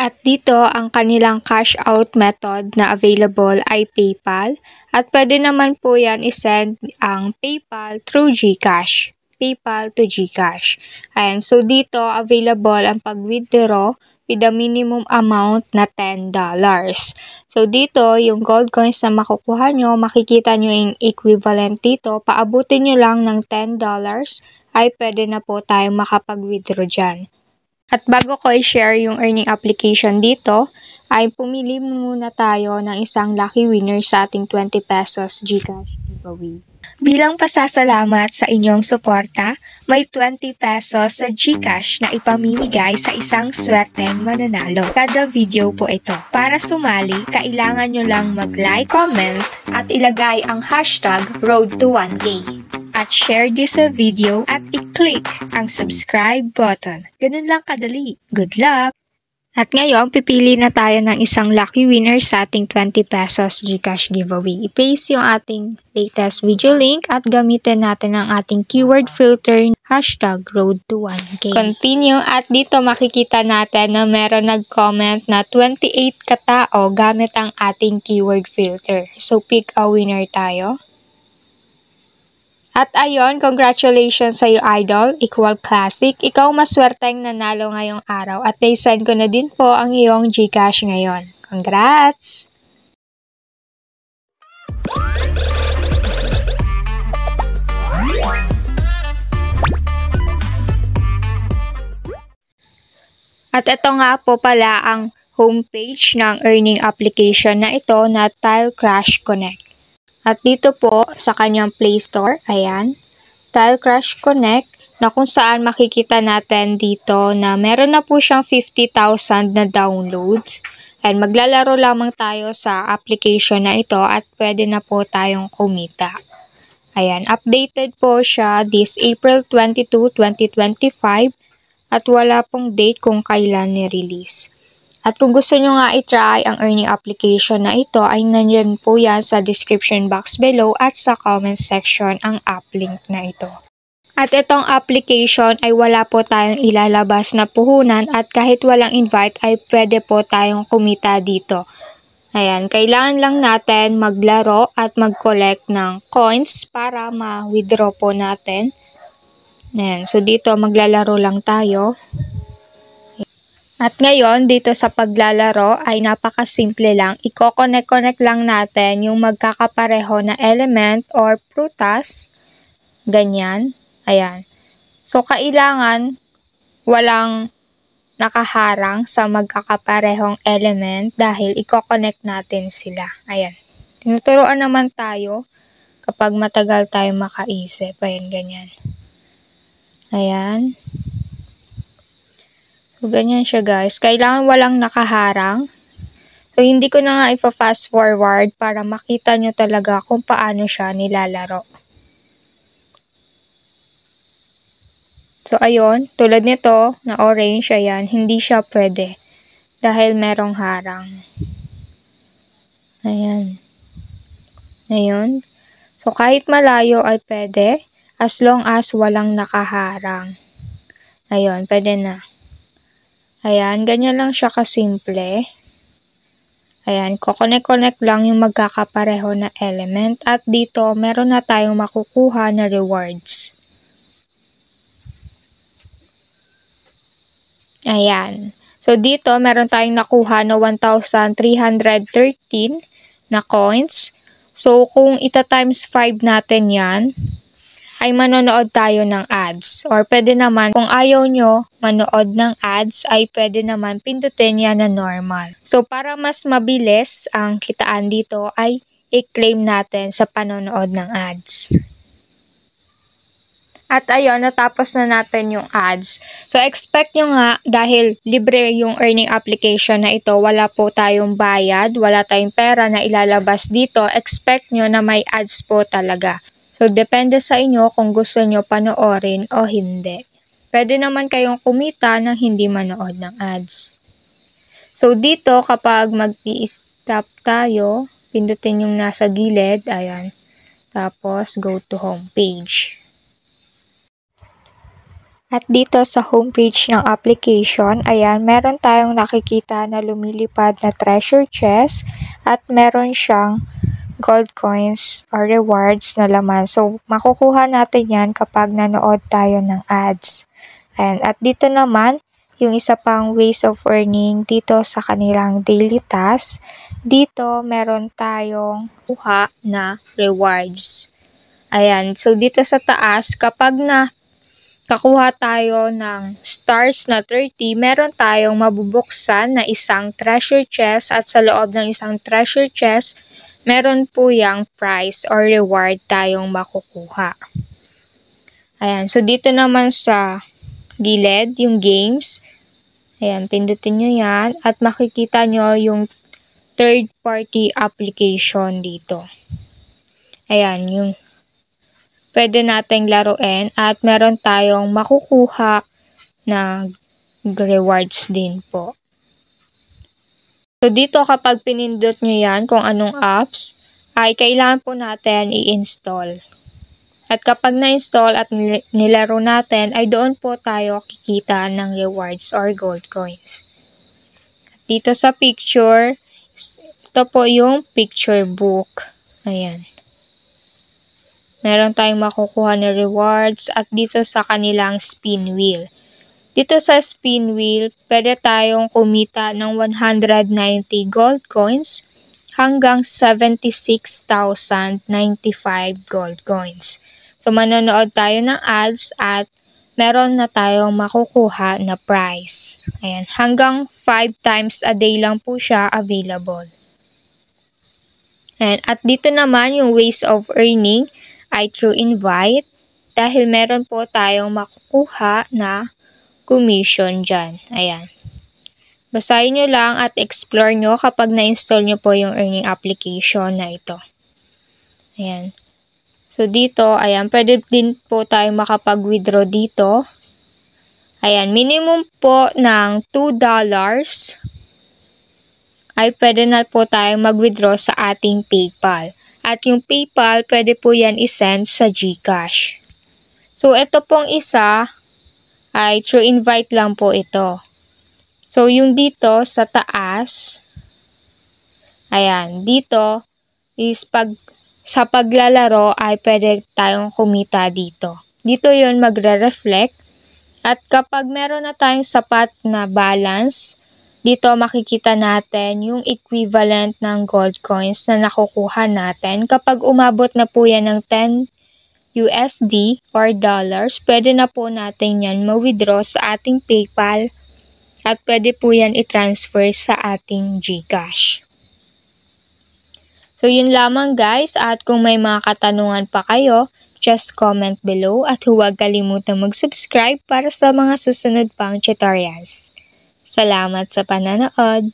At dito, ang kanilang cash out method na available ay PayPal. At pwede naman po yan isend ang PayPal through GCash. PayPal to GCash. Ayan, so dito available ang pag-withdraw with a minimum amount na $10. So dito, yung gold coins na makukuha nyo, makikita nyo yung equivalent dito. Paabutin nyo lang ng $10 ay pwede na po tayong makapag-withdraw dyan. At bago ko i-share yung earning application dito, ay pumili muna tayo ng isang lucky winner sa ating 20 pesos GCash giveaway. Bilang pasasalamat sa inyong suporta, may 20 pesos sa GCash na ipamimigay sa isang swerteng mananalo. Kada video po ito. Para sumali, kailangan nyo lang mag-like, comment, at ilagay ang hashtag Road to 1K. At share this video at i-click ang subscribe button. Ganun lang kadali. Good luck! At ngayon, pipili na tayo ng isang lucky winner sa ating 20 pesos GCash giveaway. I-paste yung ating latest video link at gamitin natin ang ating keyword filter hashtag Road to 1K. Continue at dito makikita natin na meron nag-comment na 28 katao gamit ang ating keyword filter. So, pick a winner tayo. At ayun, congratulations sa iyo Idol, Equal Classic. Ikaw maswerteng nanalo ngayong araw at na-send ko na din po ang iyong GCash ngayon. Congrats! At ito nga po pala ang homepage ng earning application na ito na Tile Crash Connect. At dito po sa kanyang Play Store, ayan, Tile Crash Connect, na kung saan makikita natin dito na meron na po siyang 50,000 na downloads. And maglalaro lamang tayo sa application na ito at pwede na po tayong kumita. Ayan, updated po siya this April 22, 2025 at wala pong date kung kailan ni-release. At kung gusto nyo nga i-try ang earning application na ito ay nandiyan po yan sa description box below at sa comment section ang app link na ito. At itong application ay wala po tayong ilalabas na puhunan at kahit walang invite ay pwede po tayong kumita dito. Ayan, kailangan lang natin maglaro at mag-collect ng coins para ma-withdraw po natin. Ayan, so dito maglalaro lang tayo. At ngayon, dito sa paglalaro ay napakasimple lang. Iko-connect lang natin yung magkakapareho na element or prutas. Ganyan. Ayan. So, kailangan walang nakaharang sa magkakaparehong element dahil iko-connect natin sila. Ayan. Tinuturuan naman tayo kapag matagal tayo makaisip. Ayan, ganyan. Ayan. So, ganyan siya guys. Kailangan walang nakaharang. So, hindi ko na nga ipa-fast forward para makita nyo talaga kung paano siya nilalaro. So, ayun. Tulad nito, na orange, ayan. Hindi siya pwede. Dahil merong harang. Ayan. Ayun. So, kahit malayo ay pwede. As long as walang nakaharang. Ayun, pwede na. Ayan, ganyan lang siya kasimple. Ayan, connect lang yung magkakapareho na element. At dito, meron na tayong makukuha na rewards. Ayan. So, dito, meron tayong nakuha na 1,313 na coins. So, kung ita-times 5 natin yan, ay manonood tayo ng ads. Or pwede naman, kung ayaw nyo manood ng ads, ay pwede naman pindutin yan na normal. So, para mas mabilis ang kitaan dito, ay i-claim natin sa panonood ng ads. At ayun, natapos na natin yung ads. So, expect nyo nga, dahil libre yung earning application na ito, wala po tayong bayad, wala tayong pera na ilalabas dito, expect nyo na may ads po talaga. So, depende sa inyo kung gusto nyo panoorin o hindi. Pwede naman kayong kumita nang hindi manood ng ads. So, dito kapag mag-i-stop tayo, pindutin yung nasa gilid, ayan. Tapos, go to home page. At dito sa homepage ng application, ayan, meron tayong nakikita na lumilipad na treasure chest at meron siyang gold coins or rewards na laman. So, makukuha natin yan kapag nanood tayo ng ads. Ayan. At dito naman, yung isa pang ways of earning dito sa kanilang daily task. Dito, meron tayong kuha na rewards. Ayan. So, dito sa taas, kapag kakuha tayo ng stars na 30, meron tayong mabubuksan na isang treasure chest at sa loob ng isang treasure chest, meron po yung prize or reward tayong makukuha. Ayan, so dito naman sa gilid, yung games, ayan, pindutin nyo yan at makikita nyo yung third party application dito. Ayan, yung pwede nating laruin at meron tayong makukuha na rewards din po. So dito kapag pinindot nyo yan kung anong apps, ay kailangan po natin i-install. At kapag na-install at nilaro natin, ay doon po tayo kikita ng rewards or gold coins. Dito sa picture, ito po yung picture book. Ayan. Meron tayong makukuha na rewards at dito sa kanilang spin wheel. Dito sa spin wheel, pwede tayong kumita ng 190 gold coins hanggang 76,095 gold coins. So, manonood tayo ng ads at meron na tayong makukuha na prize. Ayan, hanggang 5 times a day lang po siya available. Ayan, at dito naman yung ways of earning ay through invite dahil meron po tayong makukuha na commission dyan. Ayan. Basahin nyo lang at explore nyo kapag na-install nyo po yung earning application na ito. Ayan. So dito, ayan, pwede din po tayong makapag-withdraw dito. Ayan, minimum po ng $2 ay pwede na po tayong mag-withdraw sa ating PayPal. At yung PayPal, pwede po yan isend sa GCash. So, ito pong isa ay through invite lang po ito. So, yung dito sa taas, ayan, dito is sa paglalaro ay pwede tayong kumita dito. Dito yun magre-reflect. At kapag meron na tayong sapat na balance, dito makikita natin yung equivalent ng gold coins na nakukuha natin. Kapag umabot na po yan ng 10 USD or dollars, pwede na po natin yan ma-withdraw sa ating PayPal at pwede po yan i-transfer sa ating GCash. So yun lamang guys, at kung may mga katanungan pa kayo, just comment below at huwag kalimutan mag-subscribe para sa mga susunod pang tutorials. Salamat sa pananood!